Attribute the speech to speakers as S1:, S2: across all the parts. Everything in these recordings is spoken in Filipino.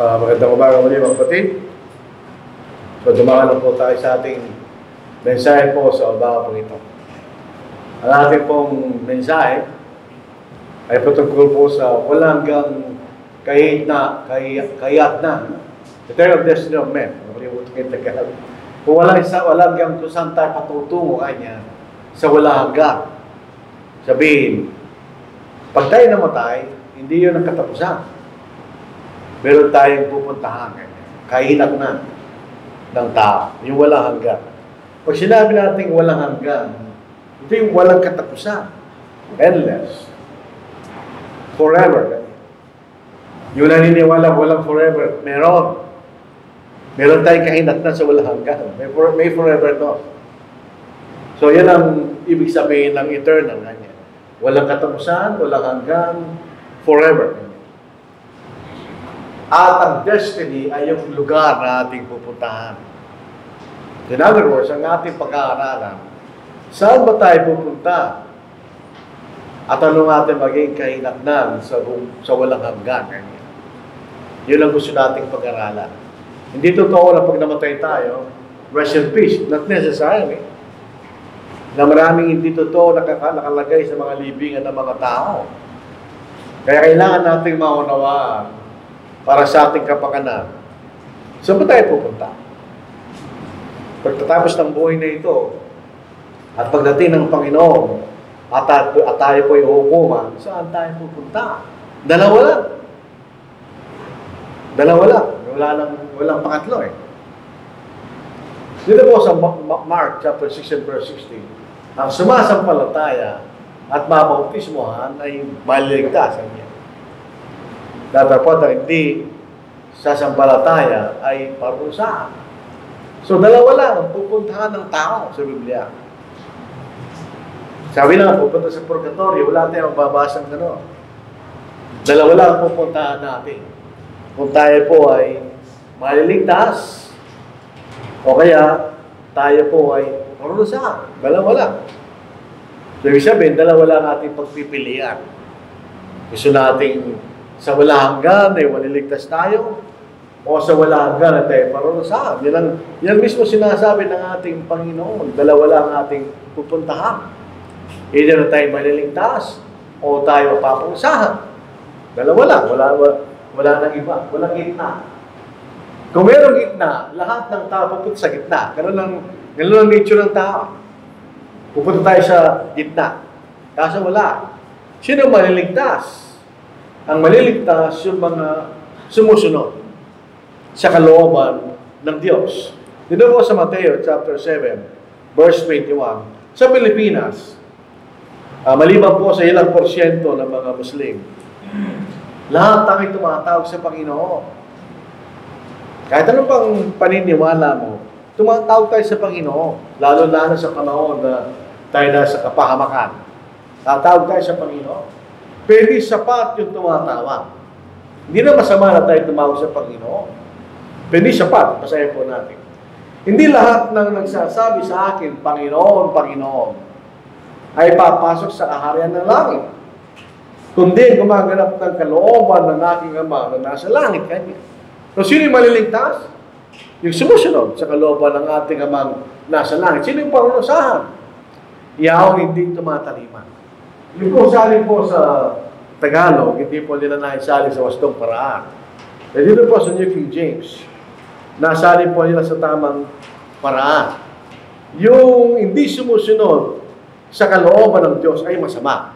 S1: Magandang umaga muli mga kapatid. So dumaan po tayo sa ating mensahe po sa umaga po ito. Ang ating pong mensahe ay patungkol po sa walang hanggang kayat na eternal destiny of men. Kung walang hanggang kung saan tayo patutungo kanya sa walang hanggang. Sabihin, pag tayo namatay, hindi yun ang katapusan. Meron tayong pupuntahan, kahinatnan ng tao, yung walang hanggan. Pag sinabi natin walang hanggan, ito yung walang katapusan, endless, forever. Yung naniniwala walang forever, meron tayong kahinatnan sa walang hanggan. May forever no. So yan ang ibig sabihin ng eternal. Walang katapusan, walang hanggan, forever. At ang destiny ay yung lugar na ating pupuntahan. In other words, ang ating pag-aaralan, saan ba tayo pupunta? At ano natin maging kahinatnan sa walang hanggan? Yun ang gusto nating pag-aralan. Hindi totoo na pag namatay tayo, rest in peace. Not necessarily. Na maraming hindi totoo nakalagay sa mga libingan ng mga tao. Kaya kailangan nating maunawaan para sa ating kapakanan. Saan ba tayo pupunta? Pagtatapos ng buhay na ito, at pagdating ng Panginoon, at tayo po ihukuman, saan tayo pupunta? Dalawa lang. Walang pangatlo eh. Dito po sa Mark chapter 6 and verse 16, ang sumasampalataya at mabautismohan ay maliligtas. Datapot ang hindi sasampalataya ay parusahan. So dalawa lang ang pupuntahan ng tao sa Biblia. Sabi lang, pupunta sa purgatorio, wala tayong babasang gano'n. Dalawa lang ang pupuntahan natin. Kung tayo po ay maliligtas, o kaya tayo po ay parusahan. Dalawa lang. So ibig sabihin, dalawa lang ating pagpipilian. Gusto nating sa wala hanggan ay maliligtas tayo, o sa wala hanggan ay tayo parusahan. Yan mismo sinasabi ng ating Panginoon. Dalawa lang ating pupuntahan. Either na tayo maliligtas o tayo paparusahan. Dalawa lang. Wala nang iba. Walang gitna. Kung mayroong gitna, lahat ng tao pupunta sa gitna. Ganun lang nature ng tao. Pupunta tayo sa gitna. Kaso wala. Sino maliligtas? Ang maliligtas yung mga sumusunod sa kalooban ng Diyos. Dito po sa Mateo chapter 7, verse 21, sa Pilipinas, maliban po sa ilang porsyento ng mga Muslim, lahat tayo tumatawag sa Panginoon. Kahit ano pang paniniwala mo, tumatawag tayo sa Panginoon, lalo-lalo sa panahon na tayo nasa kapahamakan. Tatawag tayo sa Panginoon. Pero hindi sapat yung tumatawag. Hindi na masama na tayo tumawag sa Panginoon. Pero hindi sapat, basahin po natin. Hindi lahat ng nagsasabi sa akin, Panginoon, Panginoon, ay papasok sa kaharian ng langit. Kundi gumaganap ng kalooban ng aking Ama na nasa langit kanya. So sino yung maliligtas? Yung sumusunod sa kalooban ng ating Amang nasa langit. Sino yung parusahan? Yaong hindi tumataliman. Yung po sali po sa Tagalog, hindi po nila naisali sa wastong paraan. E dito po sa New King James, nasali po nila sa tamang paraan. Yung hindi sumusunod sa kalooban ng Diyos ay masama.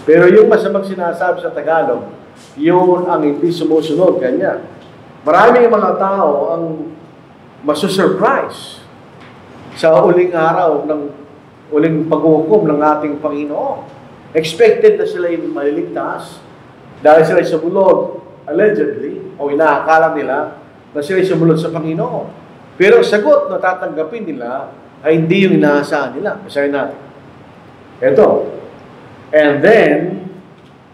S1: Pero yung masamang sinasabi sa Tagalog, yun ang hindi sumusunod kanya. Maraming mga tao ang masusurprise sa uling araw ng uling paghukom ng ating Panginoon. Expected na sila yung maliligtas dahil sila sumunod, allegedly, o inaakala nila na sila sumunod sa Panginoon. Pero ang sagot na tatanggapin nila ay hindi yung inaasahan nila. Basahin natin. Ito. And then,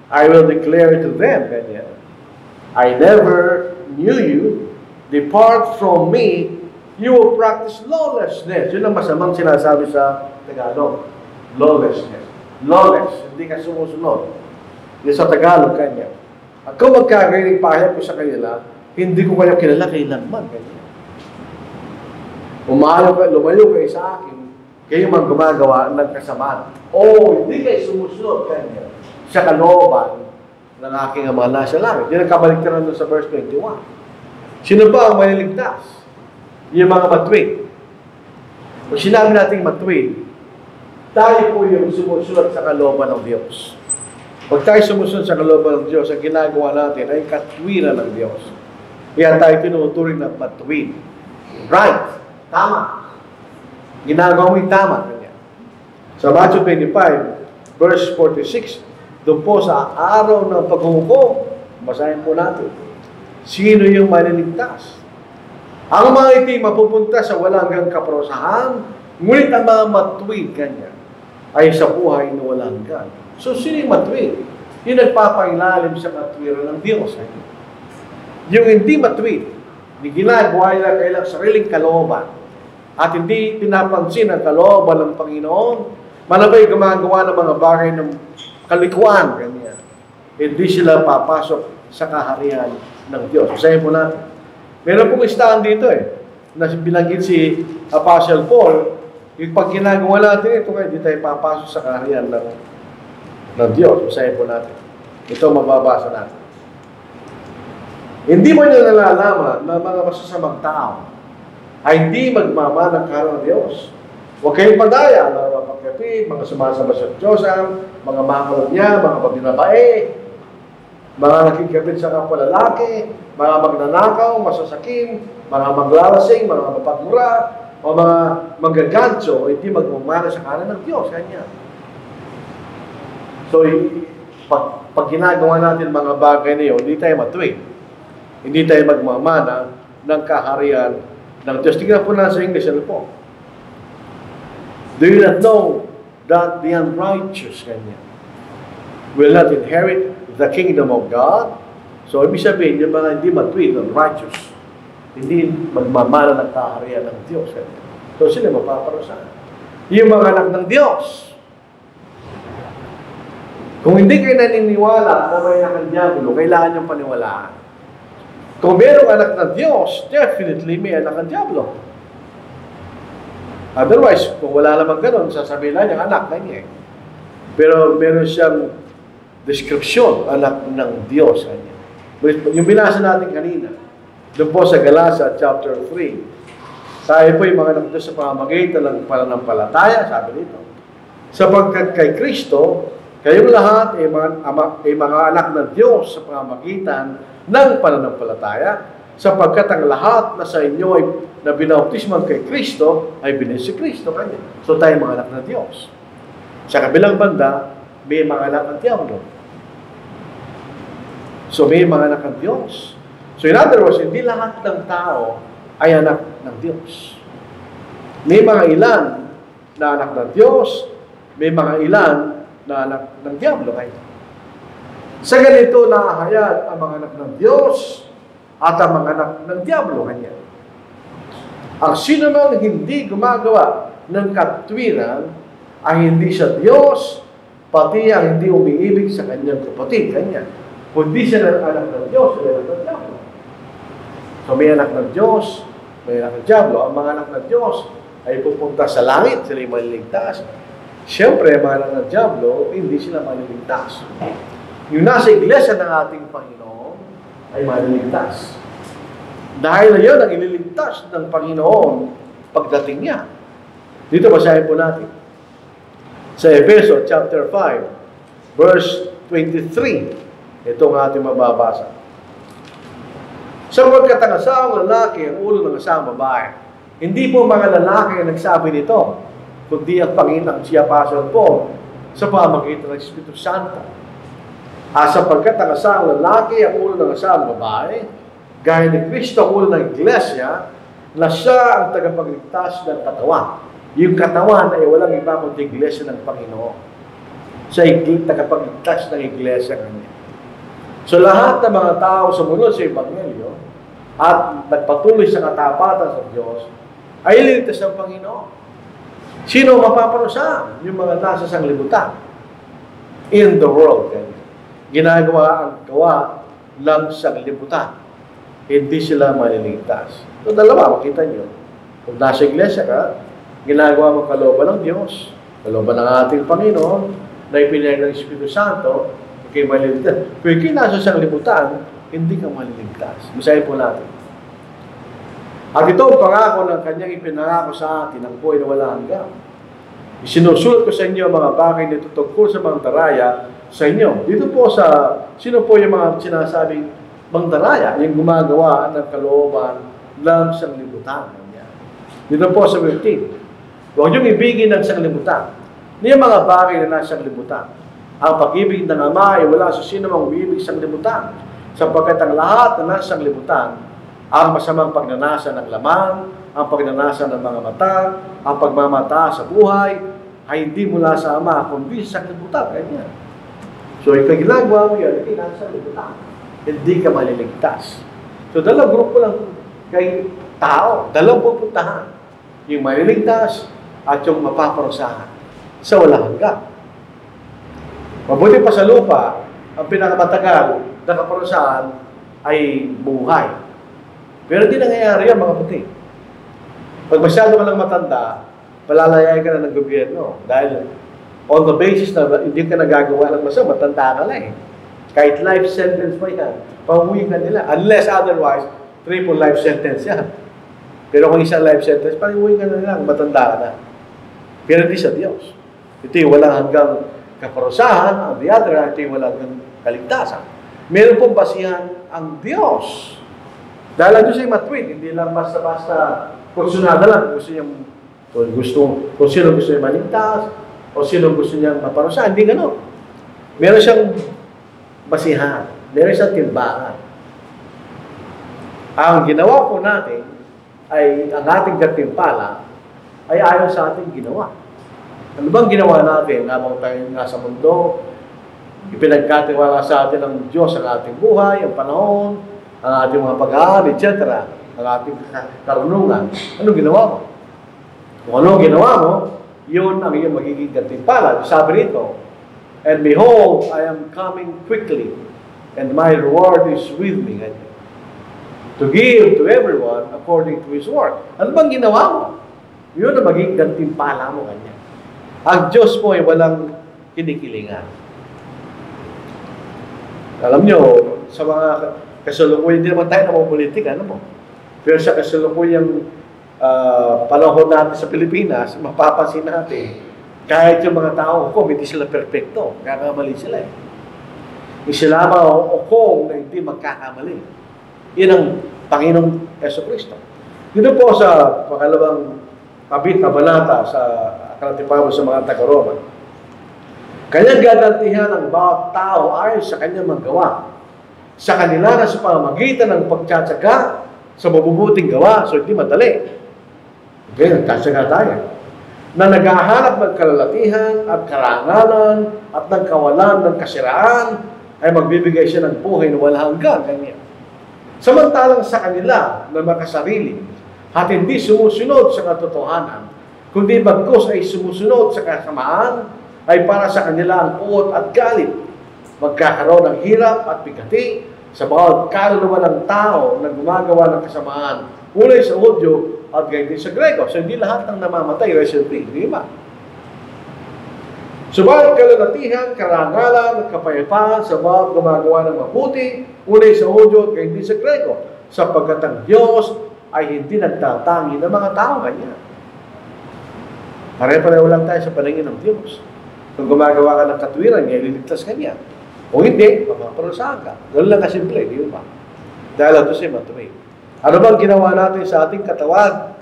S1: I will declare to them, ganyan, I never knew you, depart from me, you will practice lawlessness. Yun ang masamang sinasabi sa Tagalog. Lawlessness. Lawless. Hindi ka sumusunod. Yung sa Tagalog kanya. At kung magkakailing pahayag ko sa kanila, hindi ko kayo kilala kailanman. Lumayo kayo sa akin, kayo man gumagawa ng kasamaan. O hindi kayo sumusunod kanya sa kalooban ng aking Ama nasa langit. Yan ang kabaliktaran doon sa verse 21. Sino ba ang maliligtas? Yung mga matuwid. Kung sinabi natin matuwid, tayo po yung sumusunod sa kalooban ng Diyos. Pag tayo sumusunod sa kalooban ng Diyos, ang ginagawa natin ay katwiran ng Diyos. Kaya tayo tinuturing na matuwid. Right. Tama. Ginagawa mo yung tama. Sa Matthew 25, verse 46, doon po sa araw ng paghuhukom, basahin po natin. Sino yung maliligtas? Ang mga iti mapupunta sa walang hanggang kaparusahan, ngunit ang mga matuwid kanya ay sa buhay na walang hanggan. So, sino yung matuwid? Yung nagpapailalim sa katwiran ng Diyos. Yung hindi matuwid, hindi ginagawa nila kailang sariling kalooban at hindi pinapansin ang kalooban ng Panginoon, malabay gumagawa ng mga bagay ng kalikuan, ganyan. Hindi sila papasok sa kaharian ng Diyos. Basahin po natin. Meron pong listahan dito na binanggit si Apostle Paul, yung pag ginagawa natin ito, hindi tayo papasok sa kaharian ng Diyos. Basahin po natin. Ito mababasa natin. Hindi mo nyo nalalaman na mga masasamang tao ay hindi magmamana ng kaharian ng Diyos. Huwag kayong padaya, mga mapagkapit, mga sumasama sa Diyosan, mga makalunya, mga pabinabae, mga nakikapit sa kapwa lalaki, mga magnanakaw, masasakim, mga maglalasing, mga mapagmura, o mga magagancho, hindi magmamana sa kaharian ng Diyos. Kanya. So, pag ginagawa natin mga bagay na yun, hindi tayo matuwid. Hindi tayo magmamana ng kaharian ng Diyos. Tingnan po na sa English, ano po? Do you not know that the unrighteous will not inherit the kingdom of God? So, ibig sabihin, yung mga hindi matuwid, unrighteous, hindi magmamana ng kaharian ng Diyos. So, sila mapaparusahan. Yung mga anak ng Diyos. Kung hindi kayo naniniwala kung may anak ng Diablo, kailangan niyong paniwalaan. Kung mayroong anak ng Diyos, definitely may anak ng Diablo. Otherwise, kung wala namang ganun, sasabihin lang niya, anak na niya. Pero meron siyang description, anak ng Diyos. Yung binasa natin kanina, doon po sa Galatians chapter 3, tayo po yung mga anak Diyos sa pamamagitan ng pananampalataya, sabi dito. Sapagkat kay Kristo, kayong lahat ay mga anak ng Diyos sa pamamagitan ng pananampalataya, sapagkat ang lahat na sa inyo ay na binautisman kay Kristo ay binis si Kristo kanya. So tayo mga anak ng Diyos. Sa kabilang banda, may mga anak ng Diablo. So may mga anak ng Diyos. So in other words, hindi lahat ng tao ay anak ng Diyos. May mga ilan na anak ng Diyos, may mga ilan na anak ng Diablo. Sa ganito, naahayag ang mga anak ng Diyos at ang mga anak ng Diablo kanya. Ang sino mang hindi gumagawa ng katwiran ay hindi siya Diyos, pati ang hindi umiibig sa kanyang kapatid, kanya. Kundi siya ng anak ng Diyos, may anak ng Diablo. So may anak ng Diyos, may anak ng Diablo. Ang mga anak ng Diyos ay pupunta sa langit, sila yung maliligtas. Siyempre, mga anak ng Diablo, hindi sila maliligtas. Yung nasa iglesia ng ating Panginoon ay maliligtas. Dahil na yun ang ililigtas ng Panginoon pagdating niya. Dito basahin po natin. Sa Efeso chapter 5, verse 23. Ito ang ating mababasa. Sapagkat ang asawang lalaki ang ulo ng asawang babae. Hindi po mga lalaki ang nagsabi nito, kundi ang Panginoon si Apostle Paul sa pamamagitan ng Espiritu Santo. Sapagkat ang asawang lalaki ang ulo ng asawang babae, gaya ni Kristo ang ulo ng Iglesia, na siya ang tagapagligtas ng katawan. Yung katawan ay walang iba kundi Iglesia ng Panginoon. Siya ay tagapagligtas ng Iglesia kanya. So lahat ng mga tao sumunod sa Ebanghelyo at nagpatuloy sa katapatan sa Diyos ay ililigtas ng Panginoon. Sino mapaparusahan? Yung mga nasa sanglibutan in the world. Ginagawa ang gawa ng sanglibutan. Hindi sila maliligtas. So, dalawa, makita nyo. Kung nasa iglesia ka, ginagawa mo kalooban ng Diyos, kalooban ng ating Panginoon, na ipinayag ng Espiritu Santo, okay, maliligtas. Kung ikay nasa sanglibutan, hindi ka maliligtas. Basahin po natin. At ito ang pangako ng kanyang ipinangako sa atin, ang buhay na wala hanggan. Isinusulat ko sa inyo ang mga bagay na tutungkol sa mandaraya sa inyo. Dito po sa, sino po yung mga sinasabing mandaraya, yung gumagawa ng kalooban ng sanglibutan. Dito po sa 15. Huwag niyong ibigin ng sanglibutan. Yung mga bagay na nasa sanglibutan. Ang pag-ibig ng Ama ay wala sa sino mang uibig sa sanglibutan. Sapagkat ang lahat na nasa sanglibutan, ang masamang pagnanasa ng laman, ang pagnanasa ng mga mata, ang pagmamata sa buhay, ay hindi mula sa Ama, kundi sa sanglibutan. Ganyan. So, ikaw ginagawa mo yan, hindi nasa sanglibutan. Hindi ka maliligtas. So, dalawang grupo lang kay tao. Dalawang pupuntahan. Yung maliligtas at yung mapaparusahan sa walang hanggan. Mabuti pa sa lupa, ang pinakamatagal na kaparusahan ay buhay. Pero hindi nangyayari yan, mga puti. Pag masyado ka lang matanda, palalayain ka na ng gobyerno. Dahil on the basis na hindi ka nagagawa ng masama, matanda ka lang eh. Kahit life sentence pa yan, pauwi ka nila. Unless otherwise, triple life sentence yan. Pero kung isang life sentence, pauwi ka na lang, matanda ka na. Pero hindi sa Diyos. Ito yung walang hanggang kaparusahan, ang the other, ito yung walang hanggang kaligtasan. Meron pong basihan ang Diyos. Dahil ang Diyos ay matwid, hindi lang basta-basta kursunada lang. Kung sino gusto niya maligtas, o sino gusto niya maparusahan, hindi gano'n. Meron siyang basihan. Meron siyang timbangan. Ang ginawa po natin ay ang ating gatimpala ay ayon sa ating ginawa. Ano bang ginawa natin habang tayo nasa mundo? Ipinagkatiwala sa atin ng Diyos ang ating buhay, ang panahon, ang ating mga pag-aaral, etc. Ang ating karunungan. Anong ginawa mo? Kung anong ginawa mo, yun ang iyong magiging gatimpala. Sabi rito, and behold, I am coming quickly, and my reward is with me. To give to everyone according to his work. Ano bang ginawa mo? Yun ang magiging gantimpala mo kanya. Ang Diyos mo ay walang kinikilingan. Alam nyo, sa mga kasalukuyan, hindi naman tayo namumulitik, ano mo? Pero sa kasalukuyang panahon natin sa Pilipinas, mapapansin natin, kahit yung mga tao hukom, hindi sila perfecto. Magkakamali sila eh. Yung sila mga hukom na hindi magkakamali. Yan ang Panginoong Jesucristo. Dito po sa pangalawang kabanata sa Akalatipawa sa mga taga-Roma. Kanyang gagantihan ang bawat tao ayon sa kanyang magawa. Sa kanila na sa pamamagitan ng pagtsatsaga sa mabubuting gawa. So, hindi madali. Okay, nagtsatsaga tayo. Na naghahanap ng kalalatihan at karangalan at ng kawalan ng kasiraan ay magbibigay siya ng buhay na walang hanggan. Ganyan. Samantalang sa kanila na makasarili at hindi sumusunod sa katotohanan, kundi bagkus ay sumusunod sa kasamaan, ay para sa kanila ang puot at galit. Magkakaroon ng hirap at bigati sa bawat kaluluwa ng tao na gumagawa ng kasamaan, ulay sa Hudyo at gayon din sa Grego. So hindi lahat ng namamatay, recently, di ba? Subalit kalalatihan, karangalan, at kapayapaan sa bawat gumagawa ng mabuti, ulay sa Hudyo at gayon din sa Grego, sapagkat ang Diyos ay hindi nagtatangi ng mga tao kanya. Pare-pareho lang tayo sa paningin ng Diyos. Kung gumagawa ka ng katwiran, liligtas ka niya. Kung hindi, mapaparusahan ka. Ganun lang kasimple, di ba? Dahil ito siya matuwid. Ano bang ginawa natin sa ating katawan?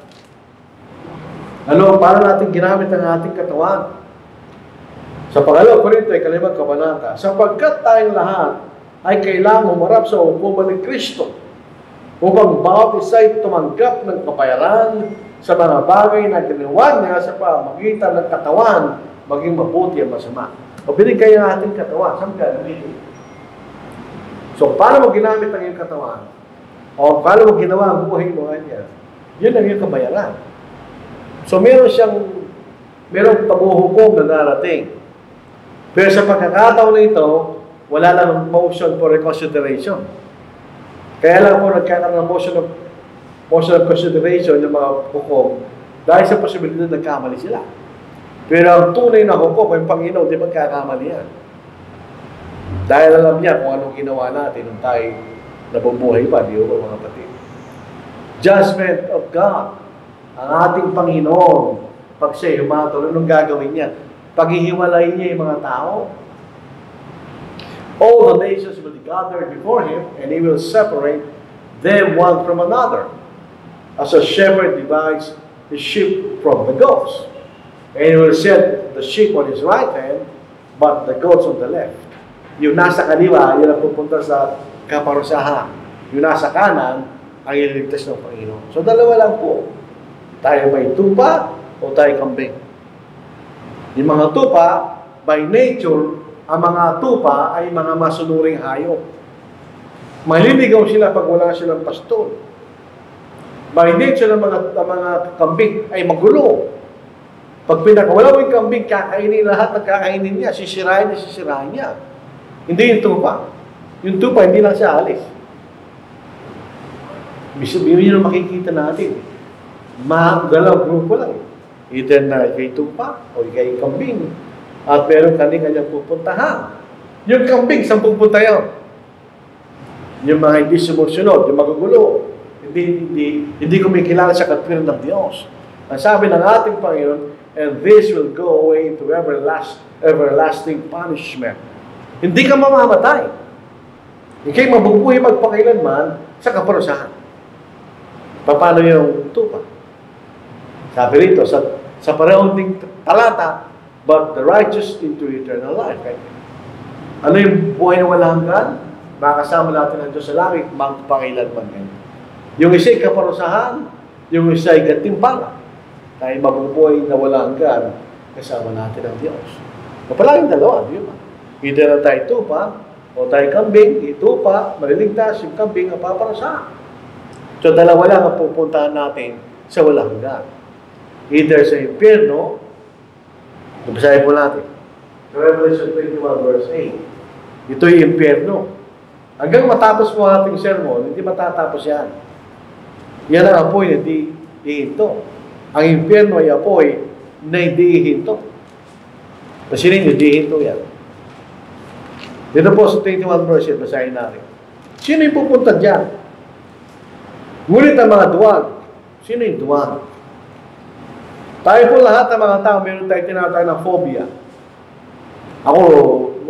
S1: Paano natin ginamit ang ating katawan? Sa pangalawang Korinto ay 5 kabanata, sapagkat tayong lahat ay kailangang humarap sa hukuman ni Kristo upang bawat isa ay tumanggap ng kapayaran sa mga bagay na ginawa niya sa pamamagitan ng katawan, maging mabuti at masama. O binigay ang ating katawan, saan ka nabili? So, paano mo ginamit ang iyong katawan? O paano mo ginawa ang buhay mo niya? Yun ang iyong kabayaran. So, merong paghuhukom na darating. Pero sa pagkakataon na ito, wala lang motion for reconsideration. Kaya lang po nagkakaroon ng motion of consideration ng mga hukom dahil sa posibilidad na nagkamali sila. Pero ang tunay na hukom ay Panginoon, di magkakamali yan. Dahil alam niya kung anong ginawa natin nung tayo nabubuhay pa, di ba mga kapatid? Judgment of God. Ang ating Panginoon, pag siya humatol, anong gagawin niya? Paghihiwalay niya yung mga tao. All the nations will be gathered before Him, and He will separate them one from another, as a shepherd divides the sheep from the goats. And He will set the sheep on His right hand, but the goats on the left. Yung nasa kaliwa, yun ang pupunta sa kaparusahan. Yung nasa kanan, ang ililigtas ng Panginoon. So dalawa lang po. Tayo may tupa o tayo kambing. Yung mga tupa, by nature, ang mga tupa ay mga masunuring hayop. Maliligaw sila pag wala silang pastol. By nature, ang mga kambing ay magulo. Pag pinakawala mo yung kambing, kakainin lahat ng kakainin niya. Sisirahin niya. Hindi yung tupa. Yung tupa, hindi lang siya alis. Yun yung makikita natin. Dalawang grupo lang. Either na ikay tupa o ikay kambing. At meron kanyang pupuntahan. Yung kambing, saan pupunta yun? Yung mga hindi sumusunod, yung magugulo. Hindi kumikilala sa katwiran ng Diyos. Ang sabi ng ating Panginoon, and this will go away into everlasting punishment. Hindi ka mamamatay. Hindi mabubuhay magpakailanman sa kaparusahan. Paano yung tupa? Sabi rito, sa parehong ding talata, but the righteous into eternal life. Right? Ano yung buhay na walang hanggan? Makasama natin ang Diyos sa langit, magpakailanman ngayon. Yung isa ay kaparusahan, yung isa ay gantimpala. Tayo mabubuhay na walang hanggan, kasama natin ang Diyos. Palaging dalawa, di ba? Either na tayo tupa, o tayo kambing, itupa, maliligtas, yung kambing ang paparusahan. So dalawa lang ang pupuntahan natin sa walang hanggan. Either sa impyerno, basahin po natin. Revelation 21 verse 8. Ito yung impyerno. Hanggang matapos po ating sermon, hindi matatapos yan. Yan ang apoy na di ihinto. Ang impyerno ay apoy na hindi ihinto. Masinin nyo, di ihinto yan. Dito po sa 21 verse 8, basahin natin. Sino yung pupunta dyan? Ngunit ang mga duwag. Sino yung duwag? Tayo po lahat ng mga tao, meron tayong tinatawag ng phobia. Ako,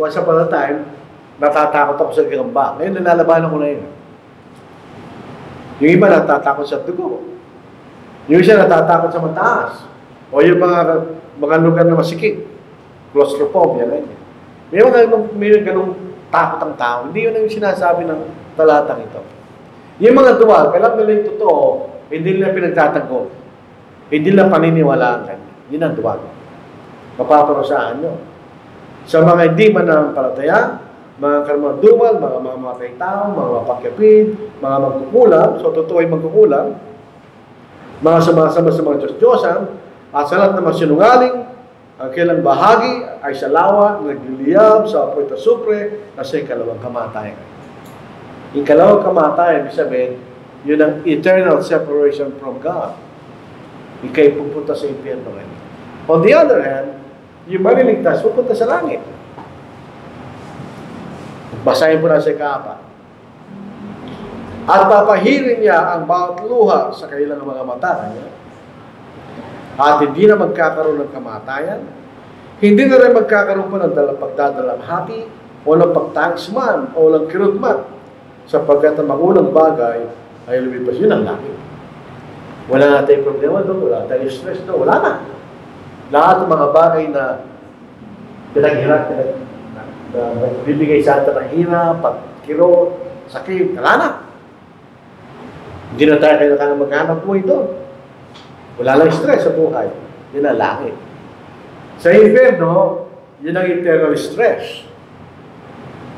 S1: once upon a time, natatakot ako sa gamba. Ngayon, nalalabanan ko na yun. Yung iba natatakot sa dugo. Yung isa natatakot sa mataas. O yung mga lugar na masikip. Claustrophobia, ganyan. May ganung takot ang tao. Hindi yun ang sinasabi ng talatang ito. Yung mga duwag, alam nila yung totoo, hindi nila pinagtatanggol. Hindi nila paniniwalaan kanya. Yun ang duwag. Mapaparusahan nyo. Sa mga hindi mananampalataya, mga karmadumal, mga mamatay tao, mga mapakyapid, mga magkukulang, so totoo ay magkukulang, mga sumasama sa mga Diyos-Diyosan, at sa lahat ng mga sinungaling, ang kailang bahagi ay sa lawa, nagliliyab, sa apoy tasupre, kasi kalawang kamatayan. Yung kalawang kamatayan, ibig sabihin, yun ang eternal separation from God. Ika'y pupunta sa impyerno. On the other hand, yung maliligtas, pupunta sa langit. Basahin po na sa ika-4. At papahirin niya ang bawat luha sa kailang mga mata. At hindi na magkakaroon ng kamatayan. Hindi na rin magkakaroon pa ng pagdadalamhati o ng pagtangsman o ng kirutman sapagkat ang magunang bagay ay lumipas. Yun ang langit. Wala na tayong problema doon, wala tayong stress doon, wala na. Lahat ng mga bagay na pinaghirap, bibigay sa atin ng hirap, pagkiro, sakit, wala na. Hindi na tayo kailangan maghanap buhay doon. Wala lang stress sa buhay. Yun ang langit. Sa impyerno, yun ang eternal stress.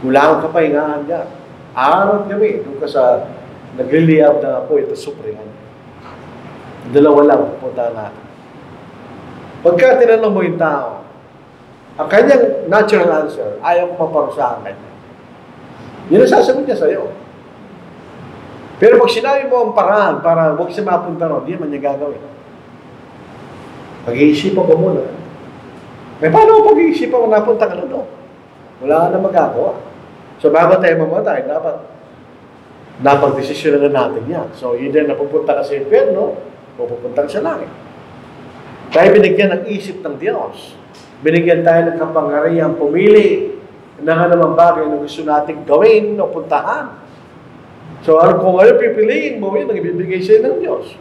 S1: Wala kang kapahingahan dyan. Araw at gabi, doon ka sa nagliliyab na apoy, ito suprihan. Dalawa lang, pupunta natin. Pagka tinanong mo yung tao, ang kanyang natural answer, ayaw ko maparusahan kanya. Yun ang sasagot niya sa'yo. Pero pag sinabi mo ang paraan para huwag siya mapunta ron, hindi naman niya gagawin. Pag-iisipan ko muna. Paano mo pag-iisipan kung napunta ka na doon? Wala ka na magagawa. So bago tayo mamatay, dapat napag-desisyon na natin yan. So either napupunta ka sa impyerno, o pupunta ka sa langit. Tayo binigyan ng isip ng Diyos. Binigyan tayo ng kapangyarihang pumili na naman bagay na gusto nating gawin o puntahan. So kung ano pipiliin mo, yun ang ibibigay sa'yo ng Diyos.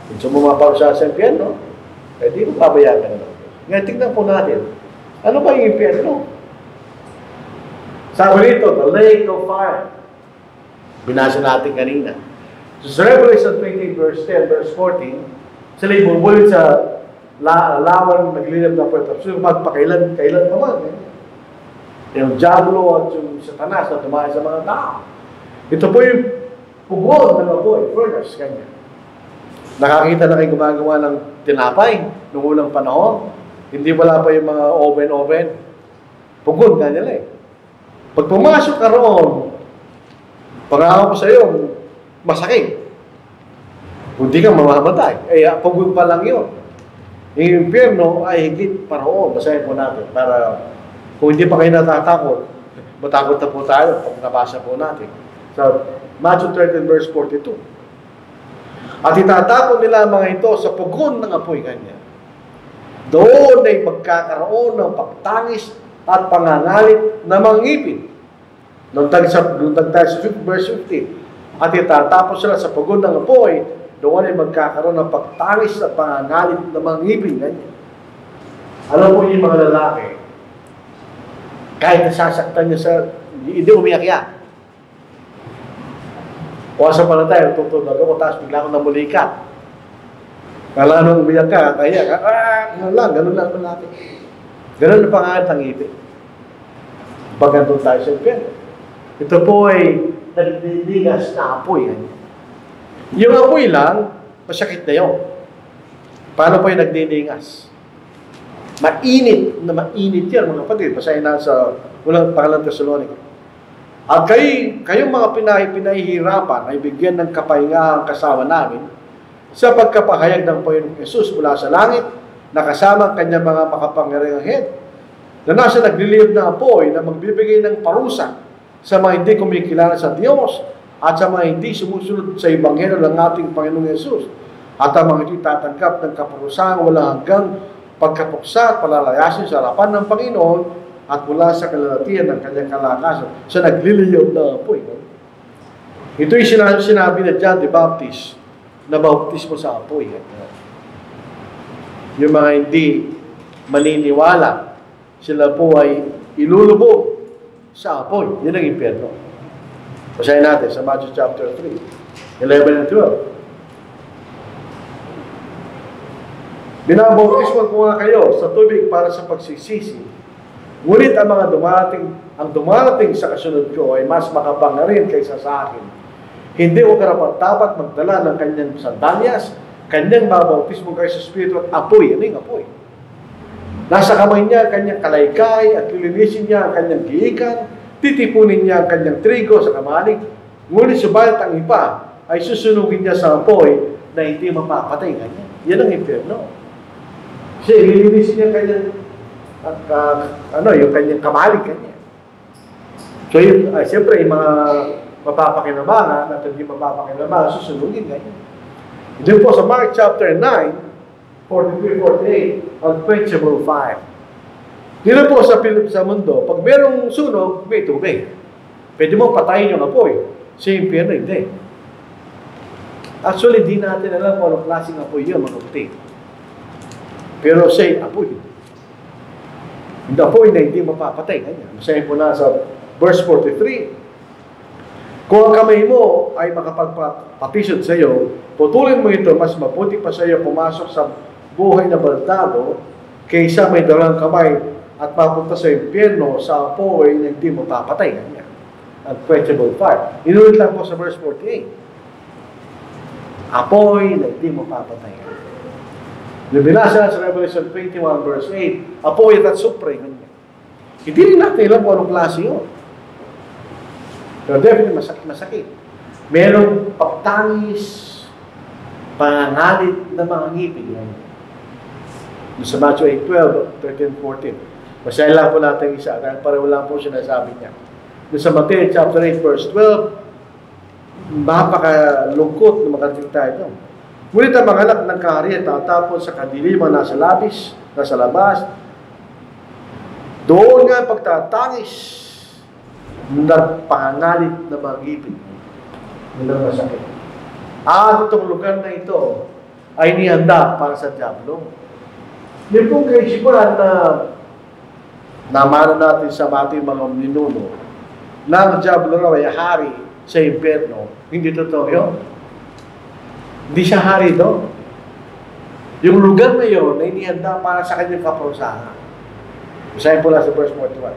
S1: Kung sumaparusa sa impyerno, eh di mo pabayaan na. Ngayon, tignan po natin. Ano ba yung impyerno? Sabi rito, the lake of fire. Binasa natin kanina. So, sa Revelation 28, verse 10, verse 14, sila ibubulit sa lawan naglilib na puweta. So, magpakailan naman. Yung Diablo at yung Satanas na tumahay sa mga tao. Ito po yung pugon ng apoy, furnace, kanya. Nakakita na kayo gumagawa ng tinapay noong unang panahon. Hindi wala pa yung mga oven. Pugon ka nila eh. Pag pumasok ka roon, pangako ko sa iyo, masakit. Hindi ka mamamatay. Eh, pugon pa lang yun. Yung impyerno ay higit pa roon. Basahin po natin para kung hindi pa kayo natatakot, matakot na po tayo pag nabasa po natin. So, Matthew 13 verse 42. At itatapon nila ang mga ito sa pugon ng apoy kanya. Doon ay magkakaroon ng pagtangis at pangangalit na mga ngipin. Nung tayo sa verse 15. At itatapon sila sa pugon ng apoy, doon ay magkakaroon ng pagtangis at pangangalit na mga ngipin. Ganyan. Alam po yung mga lalaki, kahit nasasaktan niya sa, hindi umiyak yan. Kuwasa pa na tayo, tutulog ako, tapos bigla akong namulikat. Kala nung umiyak ka, kaya ka, ganun lang natin. Ganun na pangalit ang ngipin. Pag nandun tayo sa impyerno. Ito po ay nagdidigas na apoy. Yung apoy lang, masakit na yun. Paano po yung nagdidigas? Mainit yan, mga kapatid. Basahin na sa unang pangalan Thessalonica. At kayong mga pinahihirapan ay bigyan ng kapayangahang kasama namin sa pagkapahayag ng Panginoong Yesus mula sa langit, nakasama ang kanyang mga makapangyarihang head, na nasa nagliliyab na apoy na magbibigay ng parusa sa mga hindi kumikilala sa Diyos at sa mga hindi sumusunod sa Ebanghelyo ng ating Panginoong Yesus at ang mga hindi tatanggap ng kaparusahan walang hanggang pagkapuksa at palalayasin sa harapan ng Panginoon at mula sa kalalatian ng kanyang kalakasan sa nagliliyab na apoy. Ito'y sinabi na John the Baptist na bautismo sa apoy. Yung mga hindi maniniwala, sila po ay ilulubog sa apoy. Yun ang impyerno. Basahin natin sa Matthew chapter 3, 11 and 12. Binabautismo ko nga kayo sa tubig para sa pagsisisi. Ngunit ang mga dumarating sa kasunod ko ay mas makapangyarihan kaysa sa akin. Hindi ko karapat-dapat magdala ng kanyang sandalyas, kanyang babautismo kayo sa Espiritu at apoy. Ano yung apoy? Nasa kamay niya ang kanyang kalaykay at lilinisin niya ang kanyang giikan, titipunin niya ang kanyang trigo sa kamalig, ngunit subalit ang iba ay susunugin niya sa apoy na hindi mapapatay. Ganyan. Yan ang impyerno. Kasi lilinisin niya ang kanyang yung kanyang kamalig kanya. So yun, siyempre yung mga mapapakinabangan at hindi mapapakinabangan, susunugin ganyan. Ito po sa Mark chapter 9, 43-48, unquenchable fire. Dito po sa mundo, pag merong sunog, may tubig. Pwede mo patayin yung apoy. Sa impyerno, hindi. Actually, di natin alam kung anong klaseng apoy yun, mga kapatid. Pero say, apoy. Hindi apoy na hindi mapapatay. Masahin po na sa verse 43. Kung ang kamay mo ay makapagpatisod sa iyo, putulin mo ito, mas mabuti pa sa iyo pumasok sa buhay na baldado kaysa may dalang kamay at papunta sa impyerno sa apoy na hindi mo papatay. Unquenchable fire. Inulit lang po sa verse 48. Apoy na hindi mo papatay. Binasa sa Revelation 21 verse 8, apoy at supre. Hindi rin natin alam kung anong klase yun. Pero definitely masakit. Merong pagtangis, pangangalit na mga ngipin. Sa Matthew 8:12, 13, 14. Basahin lang po natin isa, dahil pareho lang po sinasabi niya. Sa Matthew chapter 8, verse 12, mapakalungkot na makarating tayo doon. Ngunit ang mga anak ng kaharian tatapon sa kadiliman nasa labis, nasa labas, doon nga pagtatangis ng pangangalit na mga ngipin. Nilang masakit. At itong lugar na ito ay nihanda para sa Diablo. Yung pong kaisipan na namana natin sa ating mga ninuno na ang Diablo raw ay hari sa impyerno. Hindi totoo yun. Hindi siya hari doon. Yung lugar na yun ay nihanda para sa kanyang kaparusahan. Basahin po lang sa verse 41.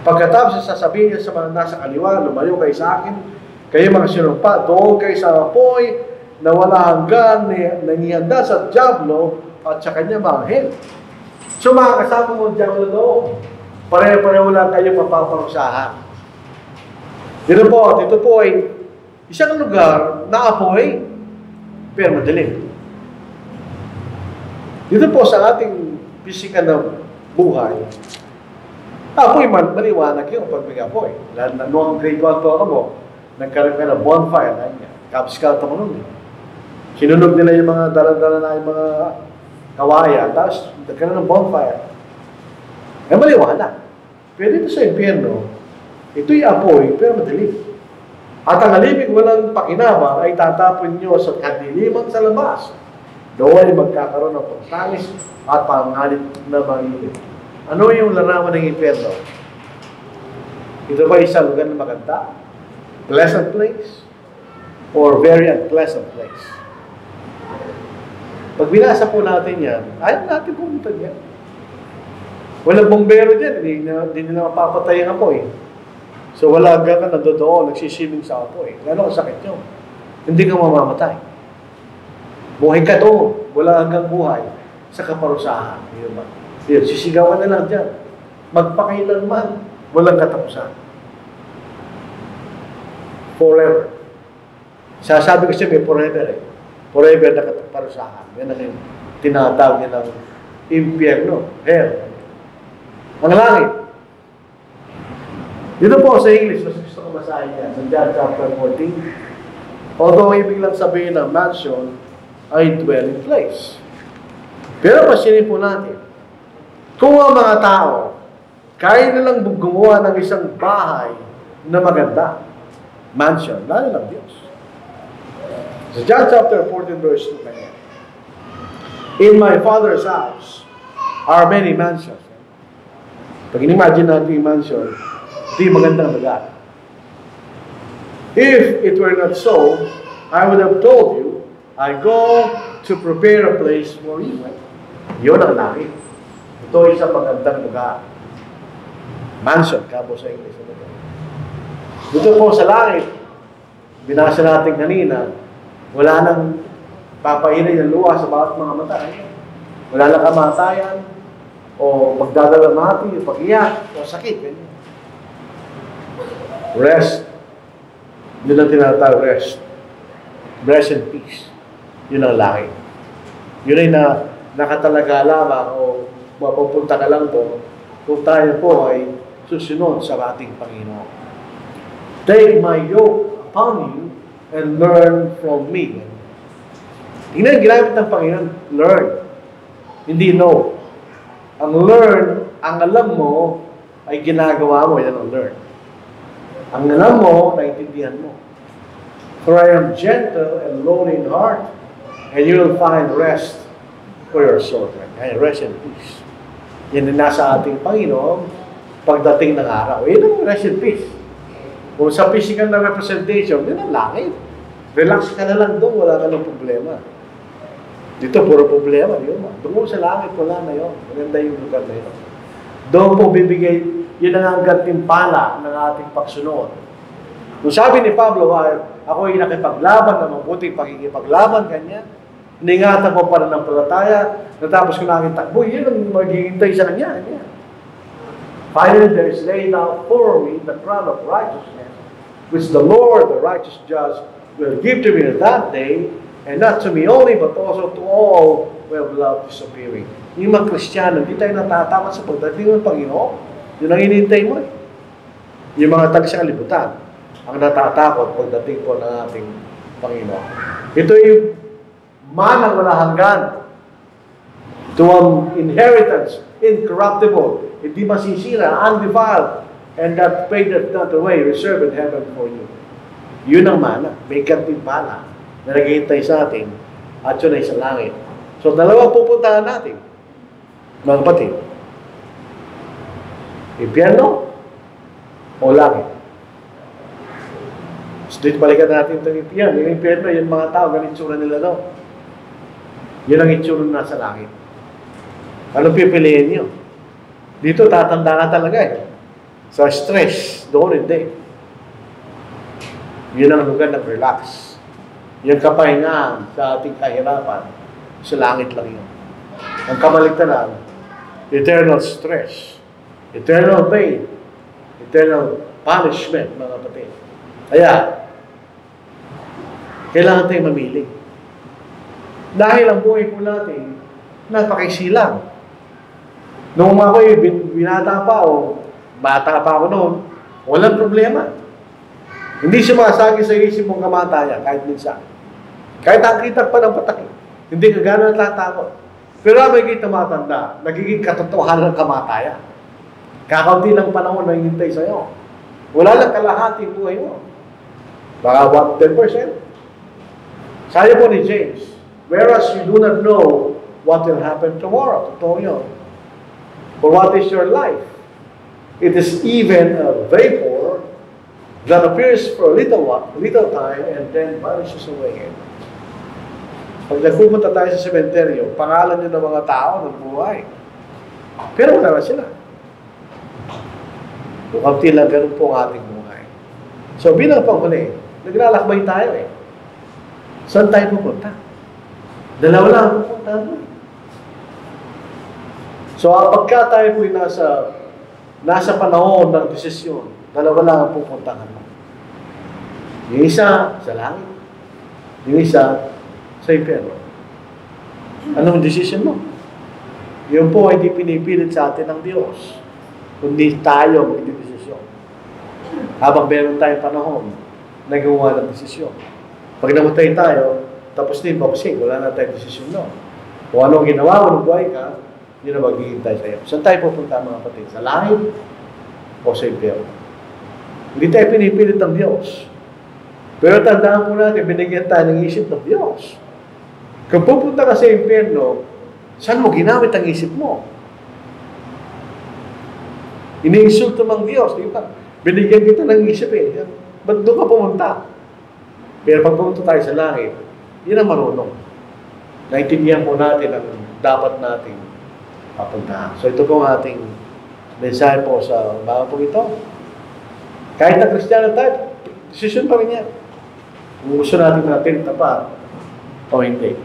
S1: Pagkatapos sasabihin niya sa mga nasa kaliwa, lumayo kayo sa akin, kayo mga sinumpa, doon kayo sa apoy na wala hanggan na nihanda sa Diablo at sa kanyang mga anghel. So mga kasama mo Diablo doon, pareho-pareho lang kayo mapaparusahan. Dito po ay isang lugar na apoy, pero madilim. Dito po sa ating pisikal na buhay, apoy man, maliwanag yung pag may apoy. Lalo na noong grade 1 po ako, nagkaroon ka ng bonfire. Cub Scout ako nun. Sinunog nila yung mga dala-dala na yung mga kawaya, tapos nagkaroon ng bonfire. Eh maliwanag. Pero dito sa impyerno, ito'y apoy, pero madilim. At ang alipig walang pakinabang ay tatapon nyo sa kadiliman sa labas. Doon ay magkakaroon ng pagtangis at pangalit na mangilip. Ano yung larawan ng impyerno? Ito ba isang lugar na maganda? Pleasant place? Or very unpleasant place? Pag binasa po natin yan, ayaw natin pumunta yan. Walang bombero dyan, hindi nila mapapatay ang apoy. So wala hanggang ka nandoon, nagsisimming sa apoy. Gano'n kasakit yun? Hindi ka mamamatay. Buhay ka doon, wala hanggang buhay sa kaparusahan. Yun, sisigawan na lang dyan. Magpakailanman, walang katapusan. Forever. Sasabi ko siya may forever eh. Forever na kaparusahan. Yan ang tinatawag niya ng impyerno. Hell. Ang langit. Dito po sa English, mas gusto ko masahin niya. Sa John chapter 14. Although ibig lang sabihin ng mansion ay dwelling place. Pero pasinin po natin, kung ang mga tao kaya nilang gumawa ng isang bahay na maganda, mansion, lalo ng Diyos. Sa John chapter 14 verse 2 kanya, in my Father's house are many mansions. Pag in-imagine natin yung mansion, ito yung magandang lugar. If it were not so, I would have told you, I go to prepare a place for you. Yun ang langit. Ito ay isang magandang lugar. Mansion, kabo sa English. Dito po sa langit, binasa natin kanina, wala nang papainay ng luha sa bawat mga mata. Wala nang kamatayan, o magdadalamati, o pag-iyak, o sakit. Rest. Yun ang tinatawag rest. Rest and peace. Yun ang langit. Yun ay nakatalaga lamang o mapupunta ka lang po kung tayo po ay susunod sa ating Panginoon. Take my yoke upon you and learn from me. Tingnan, ginamit ng Panginoon, learn. Hindi know. Ang learn, ang alam mo, ay ginagawa mo, yan ang learn. Ang alam mo, naintindihan mo. For I am gentle and lowly in heart, and you will find rest for your soul. Right? Rest and peace. Yan ang nasa ating Panginoon pagdating ng araw. Yan ang rest and peace. Kung sa physical na representation, yan ang langit. Relax ka na lang doon, wala ka ng problema. Dito, puro problema. Yun, doon sa langit, wala na yun. Maganda yung lugar na yun. Doon po bibigay, yun ang gantimpala ng ating pagsunod. Kung sabi ni Pablo, ako ay nakipaglaban na mabuting pagkikipaglaban, ganyan. Iningatan mo para ng palataya, natapos ko na aking takbo, yun ang maghihintay sa kanya. Ganyan. Finally, there is laid out for me the crown of righteousness, which the Lord, the righteous judge, will give to me in that day, and not to me only, but also to all who have loved His appearing. Yung mga Kristiyano, hindi tayo natatakot sa pagdating ng Panginoon. Yun ang hinihintay mo eh. Yung mga tagsang kalibutan, ang natatakot pagdating po ng ating Panginoon. Ito yung manang wala hanggan, to an inheritance, incorruptible, hindi masisira, undefiled, and that fadeth not away, reserved in heaven for you. Yun ang mana, may gantimpala na naghihintay sa atin, at yun ay sa langit. So, dalawa pupuntahan natin, mga kapatid. Impyerno o langit. So, dito balikan natin itong impyerno. Yung impyerno, yung mga tao, ganun itsura nila, no? Yun ang itsura na sa langit. Anong pipiliin nyo? Dito, tatanda ka talaga eh. Sa stress, doon hindi. Yun ang lugar ng relax. Yung kapahingaan sa ating kahirapan, sa langit lang yun. Ang kamaligtaran, eternal stress, eternal pain, eternal punishment, mga kapatid. Kaya, kailangan tayong mamili. Dahil ang buhay po natin, napakisilang. Noong ako'y binata pa o bata pa ako noon, walang problema. Hindi sumasagi sa isip mong kamatayan kahit minsan. Kahit nakita pa ng patak, hindi ka gano'n natatakot. Pero may kita matanda, nagiging katotohanan ng kamatayan. Kakaunti lang panahon na hihintay sa'yo. Wala lang kalahati buhay mo. Baka 10%. Sabi po ni James, whereas you do not know what will happen tomorrow. Totoo yun. For what is your life? It is even a vapor that appears for a little time and then vanishes away. Pag nagpupunta tayo sa sementeryo, pangalan nyo ng mga tao ng buhay. Pero wala na sila. Kaunti lang ganun po ang ating buhay. So bilang panghuli, naglalakbay tayo eh. Saan tayo pupunta? Dalawa lang ang pupunta mo. So pagka tayo po'y nasa panahon ng desisyon, dalawa lang ang pupuntahan mo. Yung isa sa langit, yung isa sa impyerno. Anong desisyon mo? Yun po ay di pinipilit sa atin ng Diyos, kundi tayo magdidesisyon. Habang meron tayong panahon, nagawa ng desisyon. Pag namatay tayo, tapos din, boxing, wala na tayong desisyon, no? Kung anong ginawa mo, buhay ka, yun ang maghihintay sa'yo. Saan tayo pupunta, mga kapatid? Sa langit o sa impyerno? Hindi tayo pinipilit ng Diyos. Pero tandaan po natin, binigyan tayo ng isip ng Diyos. Kung pupunta ka sa impyerno, saan mo ginamit ang isip mo? Iniinsulto ng Diyos, di ba? Binigyan kita ng isip eh. Ba't doon ka pumunta? Pero pag pumunta tayo sa langit, yun ang marunong. Naintindihan po natin ang dapat natin papuntahan. So ito po ang ating mensahe po sa mga po ito. Kahit na Kristiyano tayo, desisyon pa rin yan. Kung gusto natin tapat o hindi.